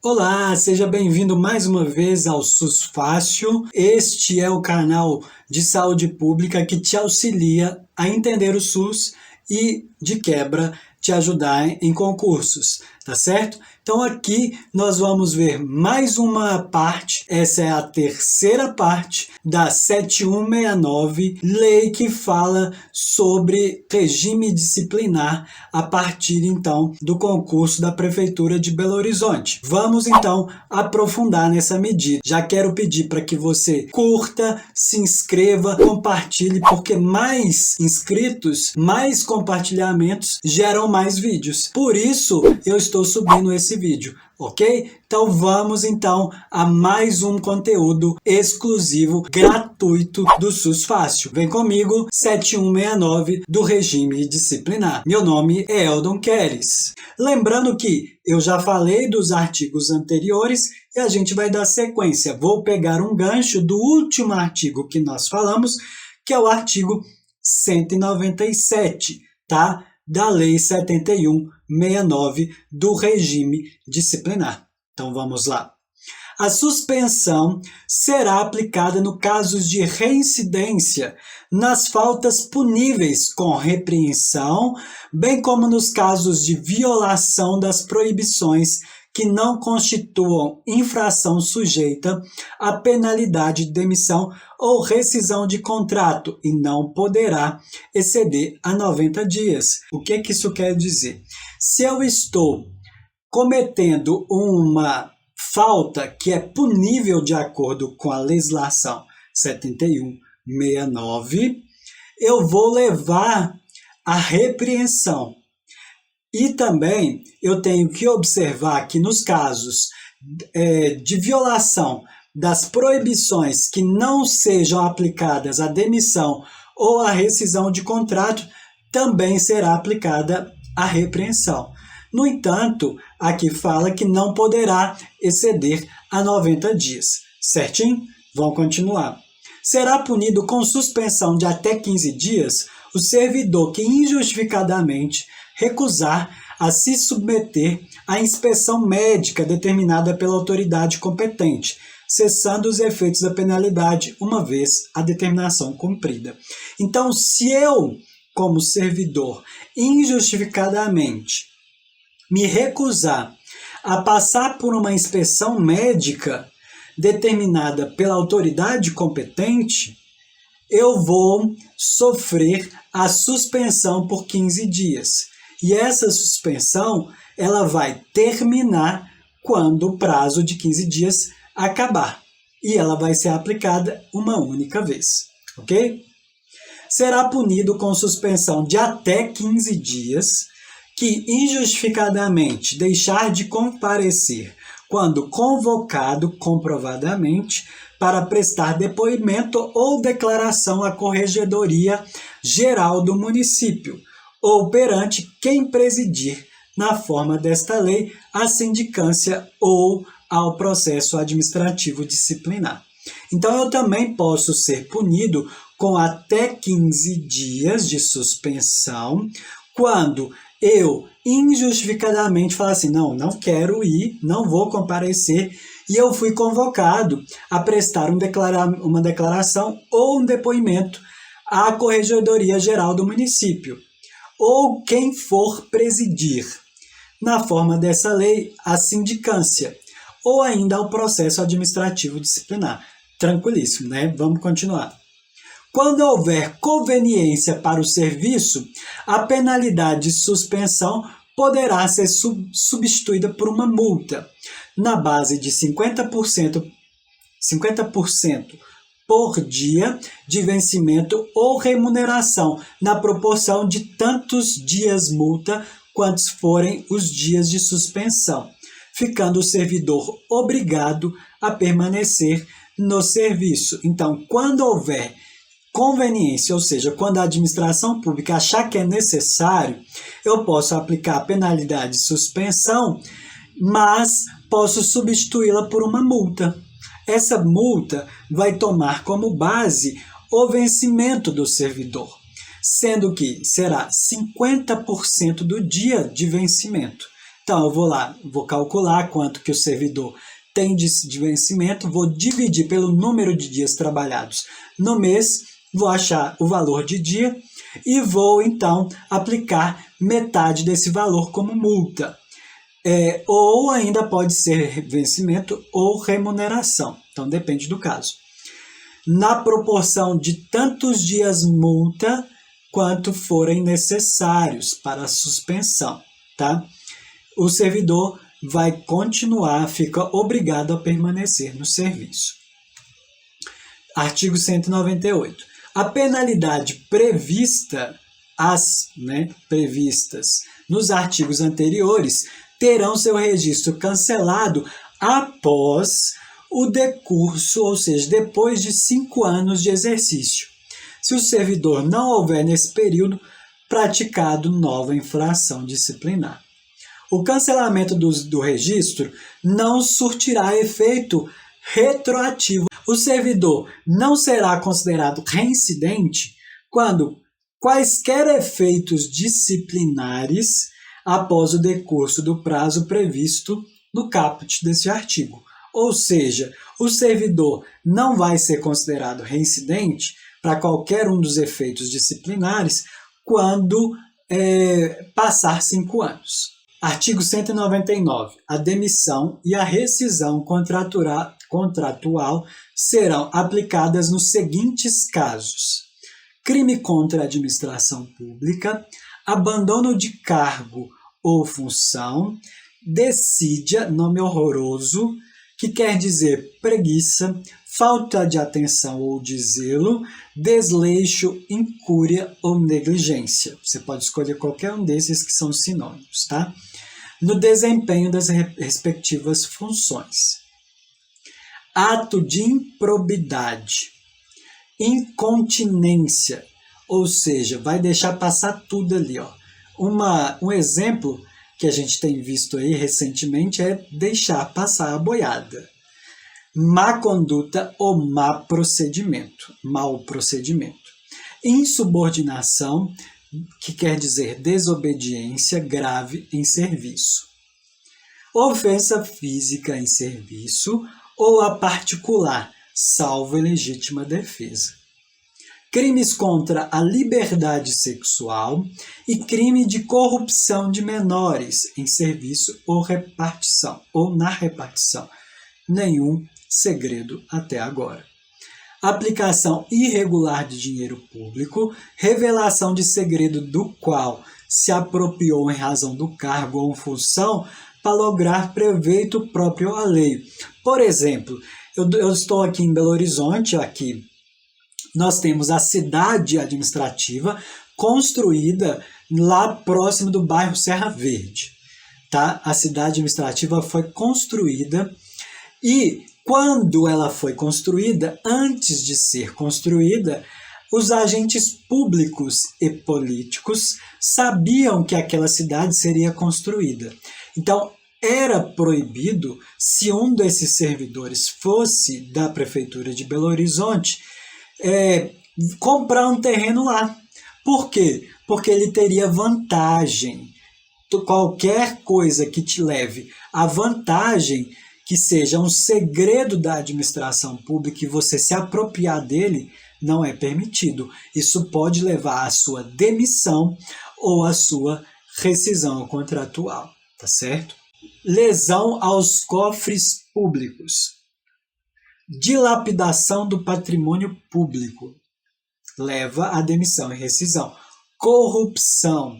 Olá, seja bem-vindo mais uma vez ao SUS Fácil. Este é o canal de saúde pública que te auxilia a entender o SUS e, de quebra, te ajudar em concursos, tá certo? Então aqui nós vamos ver mais uma parte, essa é a terceira parte da 7169, lei que fala sobre regime disciplinar a partir então do concurso da Prefeitura de Belo Horizonte. Vamos então aprofundar nessa medida. Já quero pedir para que você curta, se inscreva, compartilhe, porque mais inscritos, mais compartilhamentos geram mais vídeos. Por isso eu estou subindo esse vídeo, ok? Então vamos então a mais um conteúdo exclusivo, gratuito do SUS Fácil. Vem comigo, 7169 do regime disciplinar. Meu nome é Eldon Queres. Lembrando que eu já falei dos artigos anteriores e a gente vai dar sequência. Vou pegar um gancho do último artigo que nós falamos, que é o artigo 197, tá? Da Lei 7169 do regime disciplinar. Então vamos lá. A suspensão será aplicada no casos de reincidência nas faltas puníveis com repreensão, bem como nos casos de violação das proibições que não constituam infração sujeita à penalidade de demissão ou rescisão de contrato e não poderá exceder a 90 dias. O que isso quer dizer? Se eu estou cometendo uma falta que é punível de acordo com a legislação 7169, eu vou levar a repreensão. E também eu tenho que observar que nos casos de violação das proibições que não sejam aplicadas à demissão ou à rescisão de contrato, também será aplicada a repreensão. No entanto, aqui fala que não poderá exceder a 90 dias. Certinho? Vamos continuar. Será punido com suspensão de até 15 dias o servidor que injustificadamente recusar a se submeter à inspeção médica determinada pela autoridade competente, cessando os efeitos da penalidade uma vez a determinação cumprida. Então, se eu, como servidor, injustificadamente me recusar a passar por uma inspeção médica determinada pela autoridade competente, eu vou sofrer a suspensão por 15 dias. E essa suspensão, ela vai terminar quando o prazo de 15 dias acabar. E ela vai ser aplicada uma única vez, ok? Será punido com suspensão de até 15 dias que injustificadamente deixar de comparecer quando convocado comprovadamente para prestar depoimento ou declaração à Corregedoria Geral do município, ou perante quem presidir, na forma desta lei, a sindicância ou ao processo administrativo disciplinar. Então, eu também posso ser punido com até 15 dias de suspensão, quando eu injustificadamente falar assim, não quero ir, não vou comparecer, e eu fui convocado a prestar uma declaração ou um depoimento à Corregedoria Geral do município, ou quem for presidir, na forma dessa lei, a sindicância, ou ainda ao processo administrativo disciplinar. Tranquilíssimo, né? Vamos continuar. Quando houver conveniência para o serviço, a penalidade de suspensão poderá ser substituída por uma multa, na base de 50% por dia de vencimento ou remuneração, na proporção de tantos dias multa quantos forem os dias de suspensão, ficando o servidor obrigado a permanecer no serviço. Então, quando houver conveniência, ou seja, quando a administração pública achar que é necessário, eu posso aplicar a penalidade de suspensão, mas posso substituí-la por uma multa. Essa multa vai tomar como base o vencimento do servidor, sendo que será 50% do dia de vencimento. Então, eu vou lá, vou calcular quanto que o servidor tem de vencimento, vou dividir pelo número de dias trabalhados no mês, vou achar o valor de dia e vou, então, aplicar metade desse valor como multa. Ou ainda pode ser vencimento ou remuneração, então depende do caso. Na proporção de tantos dias multa quanto forem necessários para a suspensão, tá? O servidor vai continuar, fica obrigado a permanecer no serviço. Artigo 198. A penalidade previstas nos artigos anteriores terão seu registro cancelado após o decurso, ou seja, depois de 5 anos de exercício, se o servidor não houver nesse período praticado nova infração disciplinar. O cancelamento do registro não surtirá efeito retroativo. O servidor não será considerado reincidente quando quaisquer efeitos disciplinares após o decurso do prazo previsto no caput desse artigo. Ou seja, o servidor não vai ser considerado reincidente para qualquer um dos efeitos disciplinares quando passar 5 anos. Artigo 199. A demissão e a rescisão contratual serão aplicadas nos seguintes casos: crime contra a administração pública, abandono de cargo ou função, dessídia, nome horroroso, que quer dizer preguiça, falta de atenção ou de zelo, desleixo, incúria ou negligência. Você pode escolher qualquer um desses que são sinônimos, tá? No desempenho das respectivas funções. Ato de improbidade, incontinência, ou seja, vai deixar passar tudo ali, ó. Um exemplo que a gente tem visto aí recentemente é deixar passar a boiada. Má conduta ou mau procedimento. Insubordinação, que quer dizer desobediência grave em serviço. Ofensa física em serviço ou a particular, salvo legítima defesa. Crimes contra a liberdade sexual e crime de corrupção de menores em serviço ou na repartição. Nenhum segredo até agora. Aplicação irregular de dinheiro público, revelação de segredo do qual se apropriou em razão do cargo ou função para lograr proveito próprio à lei. Por exemplo, eu estou aqui em Belo Horizonte, aqui nós temos a cidade administrativa construída lá próximo do bairro Serra Verde. Tá? A cidade administrativa foi construída e quando ela foi construída, antes de ser construída, os agentes públicos e políticos sabiam que aquela cidade seria construída. Então, era proibido, se um desses servidores fosse da Prefeitura de Belo Horizonte, comprar um terreno lá. Por quê? Porque ele teria vantagem. Qualquer coisa que te leve à vantagem, que seja um segredo da administração pública e você se apropriar dele, não é permitido. Isso pode levar à sua demissão ou à sua rescisão contratual, tá certo? Lesão aos cofres públicos. Dilapidação do patrimônio público leva à demissão e rescisão. Corrupção,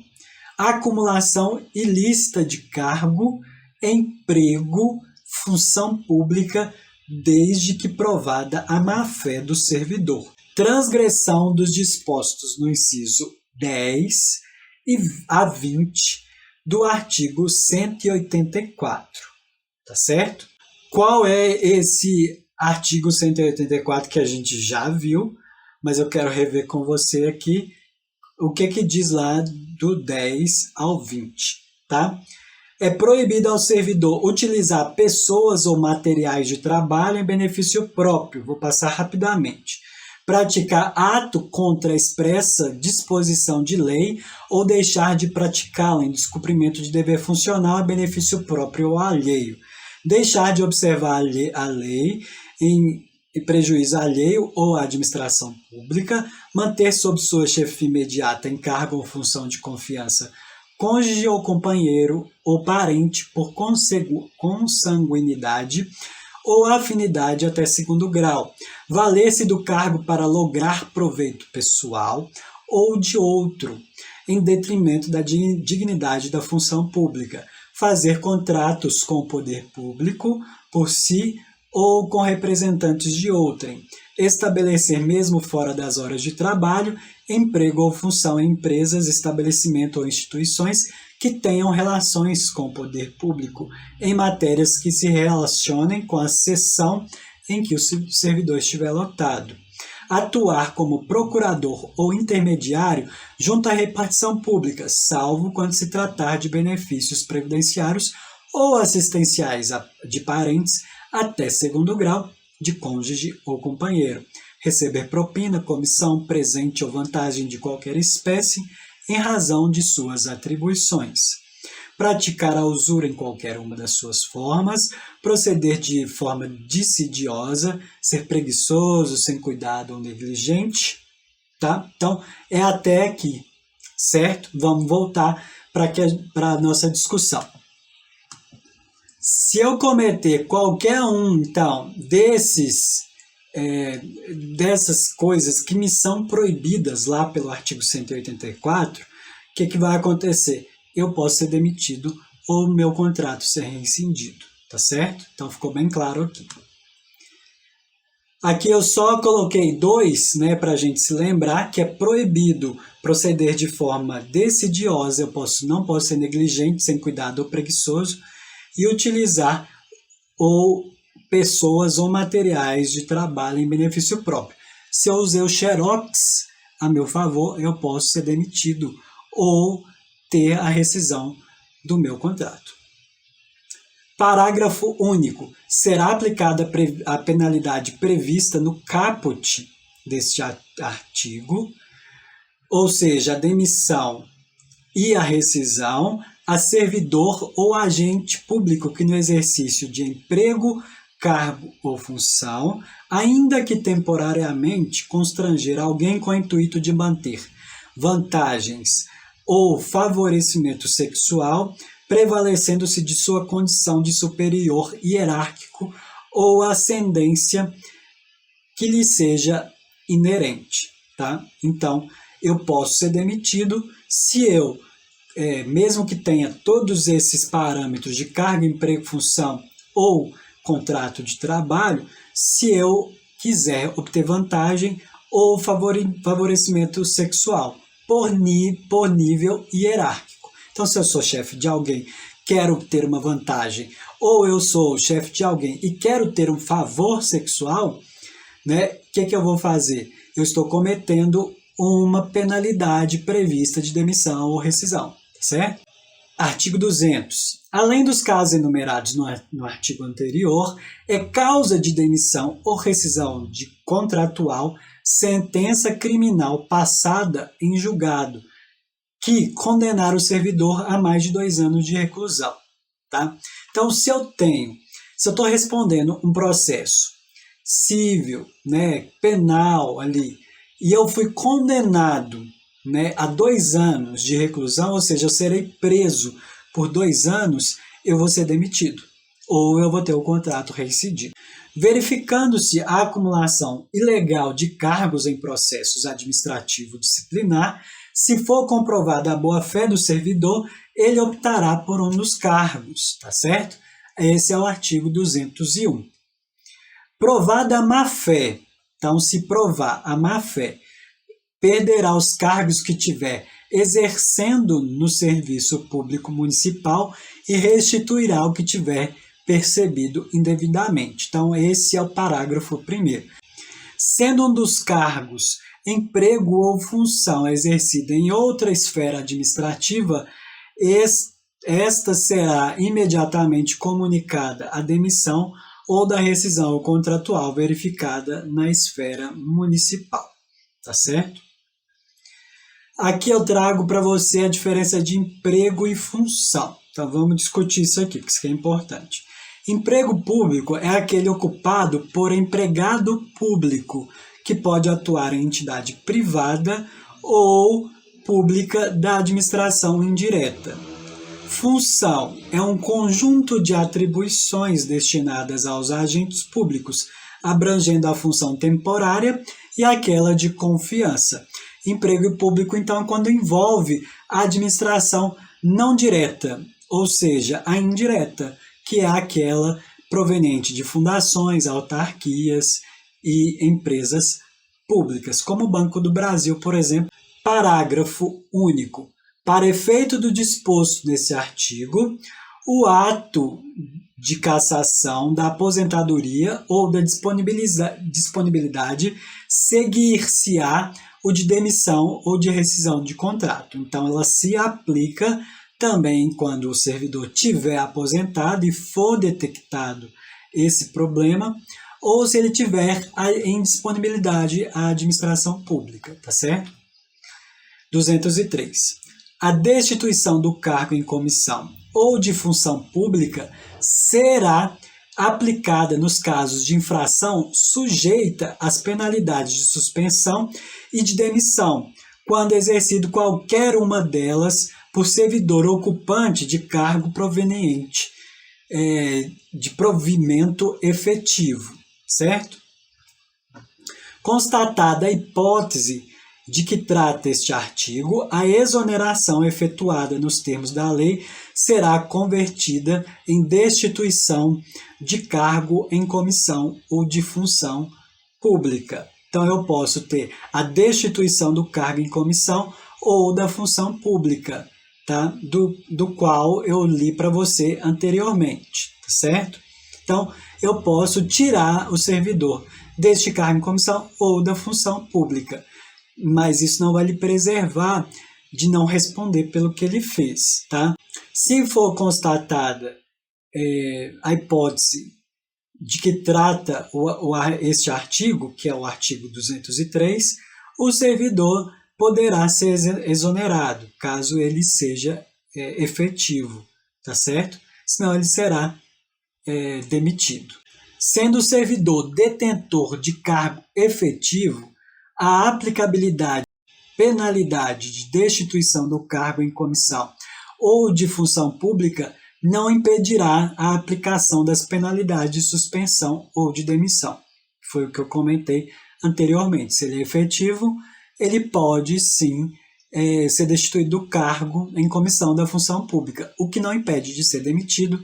acumulação ilícita de cargo, emprego, função pública, desde que provada a má-fé do servidor. Transgressão dos dispostos no inciso 10 a 20 do artigo 184. Tá certo? Qual é esse artigo 184 que a gente já viu, mas eu quero rever com você aqui o que diz lá do 10 ao 20, tá? É proibido ao servidor utilizar pessoas ou materiais de trabalho em benefício próprio. Vou passar rapidamente. praticar ato contra a expressa disposição de lei ou deixar de praticá-la em descumprimento de dever funcional a benefício próprio ou alheio, deixar de observar a lei em prejuízo alheio ou à administração pública, manter sob sua chefia imediata em cargo ou função de confiança cônjuge ou companheiro ou parente por consanguinidade ou afinidade até segundo grau, valer-se do cargo para lograr proveito pessoal ou de outro, em detrimento da dignidade da função pública, fazer contratos com o poder público por si ou com representantes de outrem, estabelecer mesmo fora das horas de trabalho, emprego ou função em empresas, estabelecimento ou instituições que tenham relações com o poder público em matérias que se relacionem com a seção em que o servidor estiver lotado. Atuar como procurador ou intermediário junto à repartição pública, salvo quando se tratar de benefícios previdenciários ou assistenciais de parentes até segundo grau, de cônjuge ou companheiro. Receber propina, comissão, presente ou vantagem de qualquer espécie em razão de suas atribuições. Praticar a usura em qualquer uma das suas formas, proceder de forma dissidiosa, ser preguiçoso, sem cuidado ou negligente, tá? Então, é até aqui, certo? Vamos voltar para a nossa discussão. Se eu cometer qualquer um, então, dessas coisas que me são proibidas lá pelo artigo 184, o que vai acontecer? Eu posso ser demitido ou meu contrato ser rescindido, tá certo? Então ficou bem claro aqui. Aqui eu só coloquei 2, né, para a gente se lembrar que é proibido proceder de forma decidiosa, não posso ser negligente, sem cuidado ou preguiçoso, e utilizar pessoas ou materiais de trabalho em benefício próprio. Se eu usei o xerox a meu favor, eu posso ser demitido ou ter a rescisão do meu contrato. Parágrafo único. Será aplicada a penalidade prevista no caput deste artigo, ou seja, a demissão e a rescisão a servidor ou agente público que no exercício de emprego, cargo ou função, ainda que temporariamente, constranger alguém com o intuito de manter vantagens ou favorecimento sexual, prevalecendo-se de sua condição de superior hierárquico ou ascendência que lhe seja inerente, tá? Então, eu posso ser demitido se eu, mesmo que tenha todos esses parâmetros de cargo, emprego, função ou contrato de trabalho, se eu quiser obter vantagem ou favorecimento sexual por nível hierárquico. Então, se eu sou chefe de alguém, quero ter uma vantagem, ou eu sou chefe de alguém e quero ter um favor sexual, né, o que eu vou fazer? Eu estou cometendo uma penalidade prevista de demissão ou rescisão, certo? Artigo 200. Além dos casos enumerados no artigo anterior, é causa de demissão ou rescisão de contratual sentença criminal passada em julgado que condenar o servidor a mais de 2 anos de reclusão, tá? Então, se eu estou respondendo um processo civil, né, penal ali, e eu fui condenado, né, a 2 anos de reclusão, ou seja, eu serei preso por 2 anos, eu vou ser demitido, ou eu vou ter o contrato rescindido. Verificando-se a acumulação ilegal de cargos em processos administrativo disciplinar, se for comprovada a boa-fé do servidor, ele optará por um dos cargos, tá certo? Esse é o artigo 201. Provada a má-fé, então se provar a má-fé, perderá os cargos que tiver exercendo no serviço público municipal e restituirá o que tiver percebido indevidamente. Então, esse é o parágrafo 1º. Sendo um dos cargos emprego ou função exercida em outra esfera administrativa, esta será imediatamente comunicada a demissão ou da rescisão contratual verificada na esfera municipal, tá certo? Aqui eu trago para você a diferença de emprego e função. Então vamos discutir isso aqui, porque isso aqui é importante. Emprego público é aquele ocupado por empregado público, que pode atuar em entidade privada ou pública da administração indireta. Função é um conjunto de atribuições destinadas aos agentes públicos, abrangendo a função temporária e aquela de confiança. Emprego público, então, quando envolve a administração não direta, ou seja, a indireta, que é aquela proveniente de fundações, autarquias e empresas públicas, como o Banco do Brasil, por exemplo. Parágrafo único. Para efeito do disposto nesse artigo, o ato de cassação da aposentadoria ou da disponibilidade seguir-se-á o de demissão ou de rescisão de contrato. Então, ela se aplica também quando o servidor tiver aposentado e for detectado esse problema, ou se ele tiver em disponibilidade à administração pública, tá certo? 203. A destituição do cargo em comissão ou de função pública será aplicada nos casos de infração sujeita às penalidades de suspensão e de demissão, quando exercido qualquer uma delas por servidor ocupante de cargo proveniente de provimento efetivo, certo? Constatada a hipótese de que trata este artigo, a exoneração efetuada nos termos da lei será convertida em destituição de cargo em comissão ou de função pública. Então, eu posso ter a destituição do cargo em comissão ou da função pública, tá? do qual eu li para você anteriormente, tá certo? Então, eu posso tirar o servidor deste cargo em comissão ou da função pública, mas isso não vai lhe preservar de não responder pelo que ele fez, tá? Se for constatada a hipótese de que trata este artigo, que é o artigo 203, o servidor poderá ser exonerado, caso ele seja efetivo, tá certo? Senão ele será demitido. Sendo o servidor detentor de cargo efetivo, a aplicabilidade penalidade de destituição do cargo em comissão ou de função pública não impedirá a aplicação das penalidades de suspensão ou de demissão. Foi o que eu comentei anteriormente. Se ele é efetivo, ele pode sim ser destituído do cargo em comissão da função pública, o que não impede de ser demitido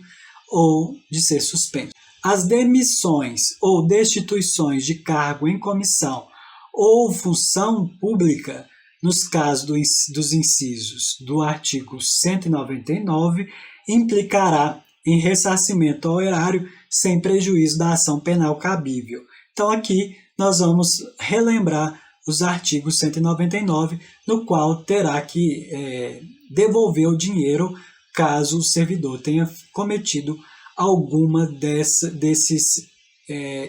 ou de ser suspenso. As demissões ou destituições de cargo em comissão ou função pública, nos casos dos incisos do artigo 199, implicará em ressarcimento ao erário sem prejuízo da ação penal cabível. Então aqui nós vamos relembrar os artigos 199, no qual terá que devolver o dinheiro caso o servidor tenha cometido alguma desses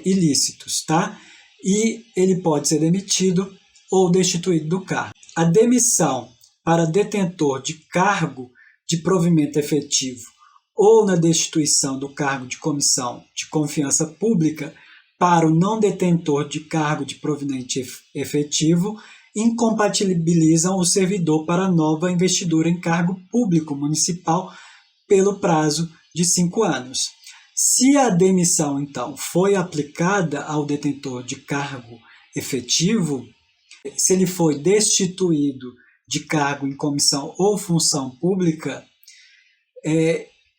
ilícitos, tá? E ele pode ser demitido ou destituído do cargo. A demissão para detentor de cargo de provimento efetivo ou na destituição do cargo de comissão de confiança pública para o não detentor de cargo de provimento efetivo incompatibilizam o servidor para nova investidura em cargo público municipal pelo prazo de 5 anos. Se a demissão, então, foi aplicada ao detentor de cargo efetivo, se ele foi destituído de cargo em comissão ou função pública,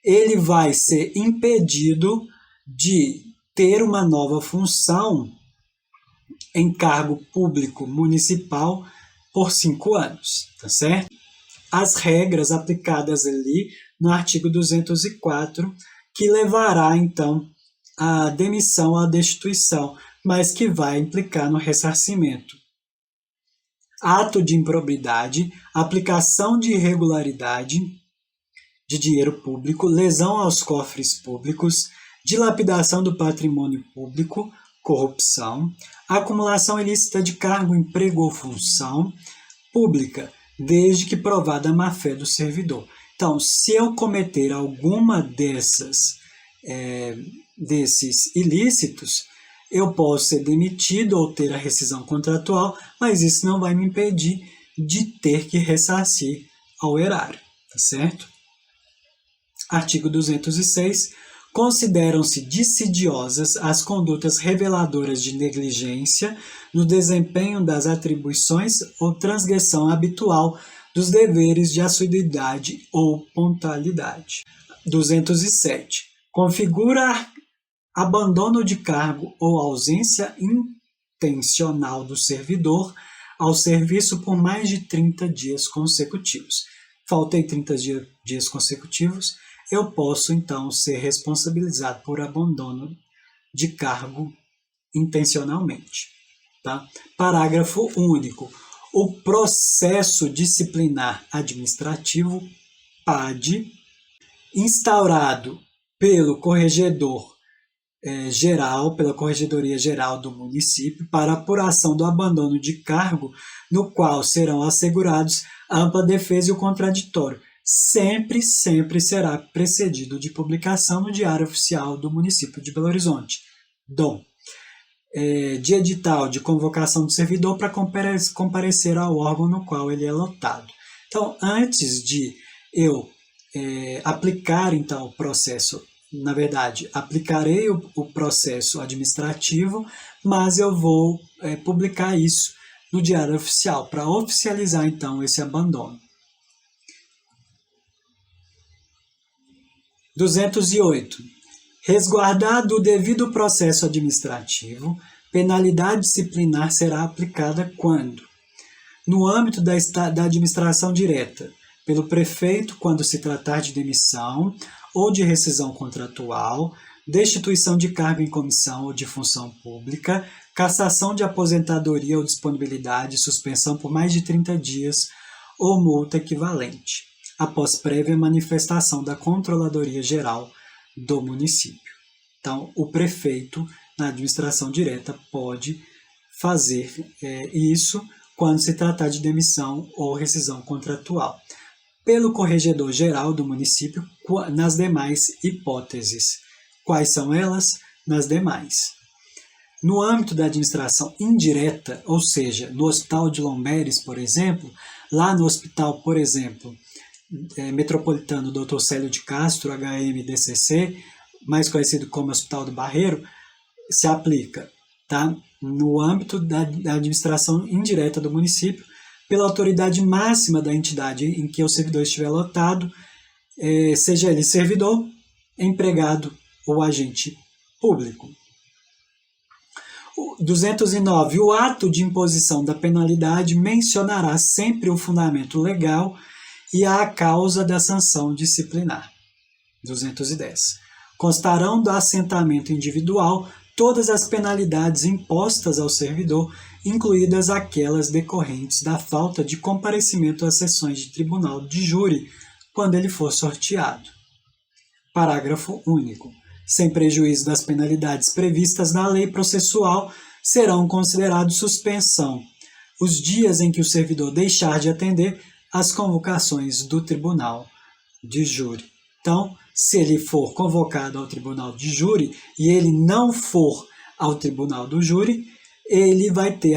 ele vai ser impedido de ter uma nova função em cargo público municipal por 5 anos, tá certo? As regras aplicadas ali no artigo 204, que levará, então, à demissão, à destituição, mas que vai implicar no ressarcimento. Ato de improbidade, aplicação de irregularidade de dinheiro público, lesão aos cofres públicos, dilapidação do patrimônio público, corrupção, acumulação ilícita de cargo, emprego ou função pública, desde que provada a má-fé do servidor. Então, se eu cometer alguma desses ilícitos, eu posso ser demitido ou ter a rescisão contratual, mas isso não vai me impedir de ter que ressarcir ao erário, tá certo? Artigo 206. Consideram-se dissidiosas as condutas reveladoras de negligência no desempenho das atribuições ou transgressão habitual dos deveres de assiduidade ou pontualidade. 207. Configura abandono de cargo ou ausência intencional do servidor ao serviço por mais de 30 dias consecutivos. Faltei 30 dias consecutivos, eu posso, então, ser responsabilizado por abandono de cargo intencionalmente. Tá? Parágrafo único. O processo disciplinar administrativo, PAD, instaurado pelo corregedor geral, pela Corregedoria Geral do município, para apuração do abandono de cargo, no qual serão assegurados a ampla defesa e o contraditório, sempre será precedido de publicação no Diário Oficial do município de Belo Horizonte. DOM. De edital de convocação do servidor para comparecer ao órgão no qual ele é lotado. Então, antes de eu aplicar então o processo, na verdade, aplicarei o processo administrativo, mas eu vou publicar isso no Diário Oficial para oficializar então esse abandono. 208. Resguardado o devido processo administrativo, penalidade disciplinar será aplicada quando? No âmbito da administração direta, pelo prefeito quando se tratar de demissão ou de rescisão contratual, destituição de cargo em comissão ou de função pública, cassação de aposentadoria ou disponibilidade, suspensão por mais de 30 dias ou multa equivalente, após prévia manifestação da Controladoria Geral do município. Então, o prefeito, na administração direta, pode fazer isso quando se tratar de demissão ou rescisão contratual. Pelo Corregedor Geral do município, nas demais hipóteses. Quais são elas? Nas demais. No âmbito da administração indireta, ou seja, no Hospital de Lomberes, por exemplo, lá no hospital, por exemplo, metropolitano Dr. Célio de Castro, HMDCC, mais conhecido como Hospital do Barreiro, se aplica, tá? No âmbito da administração indireta do município, pela autoridade máxima da entidade em que o servidor estiver lotado, seja ele servidor, empregado ou agente público. 209. O ato de imposição da penalidade mencionará sempre o fundamento legal e a causa da sanção disciplinar. 210. Constarão do assentamento individual todas as penalidades impostas ao servidor, incluídas aquelas decorrentes da falta de comparecimento às sessões de tribunal de júri, quando ele for sorteado. Parágrafo único. Sem prejuízo das penalidades previstas na lei processual, serão considerados suspensão os dias em que o servidor deixar de atender às convocações do tribunal de júri. Então, se ele for convocado ao tribunal de júri e ele não for ao tribunal do júri, ele vai ter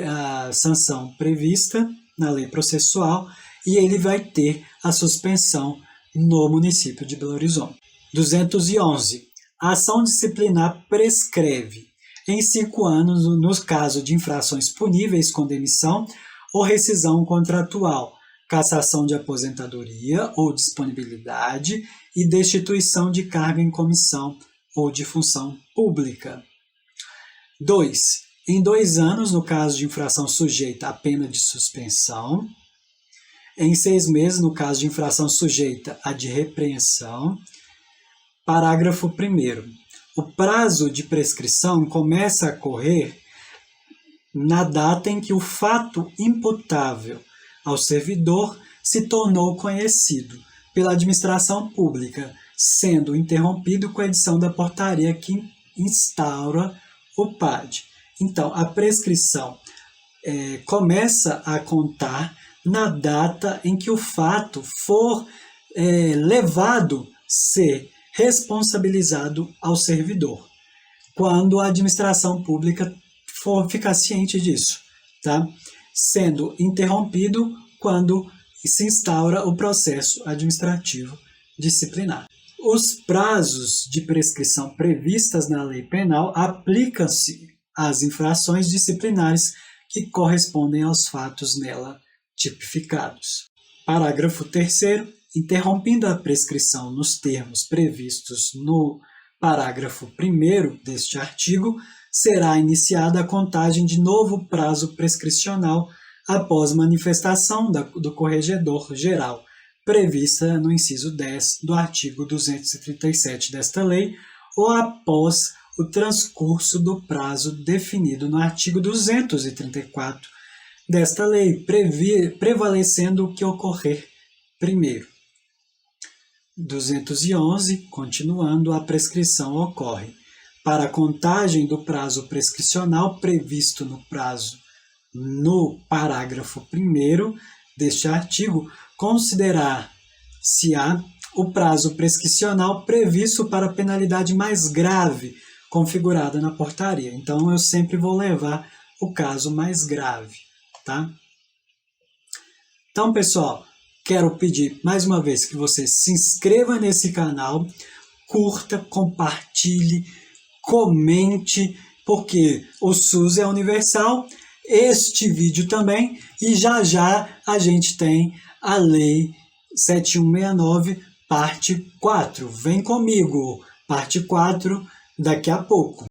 a sanção prevista na lei processual e ele vai ter a suspensão no município de Belo Horizonte. 211. A ação disciplinar prescreve em 5 anos no caso de infrações puníveis com demissão ou rescisão contratual, cassação de aposentadoria ou disponibilidade e destituição de cargo em comissão ou de função pública. 2. Em 2 anos, no caso de infração sujeita à pena de suspensão. Em 6 meses, no caso de infração sujeita à de repreensão. Parágrafo 1º. O prazo de prescrição começa a correr na data em que o fato imputável ao servidor se tornou conhecido pela administração pública, sendo interrompido com a edição da portaria que instaura o PAD. Então, a prescrição começa a contar na data em que o fato for levado ser responsabilizado ao servidor, quando a administração pública for ficar ciente disso, tá? Sendo interrompido quando se instaura o processo administrativo disciplinar. Os prazos de prescrição previstas na lei penal aplicam-se às infrações disciplinares que correspondem aos fatos nela tipificados. Parágrafo 3º. Interrompendo a prescrição nos termos previstos no parágrafo 1º deste artigo, será iniciada a contagem de novo prazo prescricional após manifestação do Corregedor Geral, prevista no inciso 10 do artigo 237 desta lei, ou após o transcurso do prazo definido no artigo 234 desta lei, prevalecendo o que ocorrer primeiro. 211, continuando, a prescrição ocorre para a contagem do prazo prescricional previsto no parágrafo 1º deste artigo, considerar-se-á o prazo prescricional previsto para a penalidade mais grave configurada na portaria. Então, eu sempre vou levar o caso mais grave, tá? Então, pessoal, quero pedir mais uma vez que você se inscreva nesse canal, curta, compartilhe, comente, porque o SUS é universal, este vídeo também, e já já a gente tem a Lei 7169, parte 4. Vem comigo, parte 4, daqui a pouco.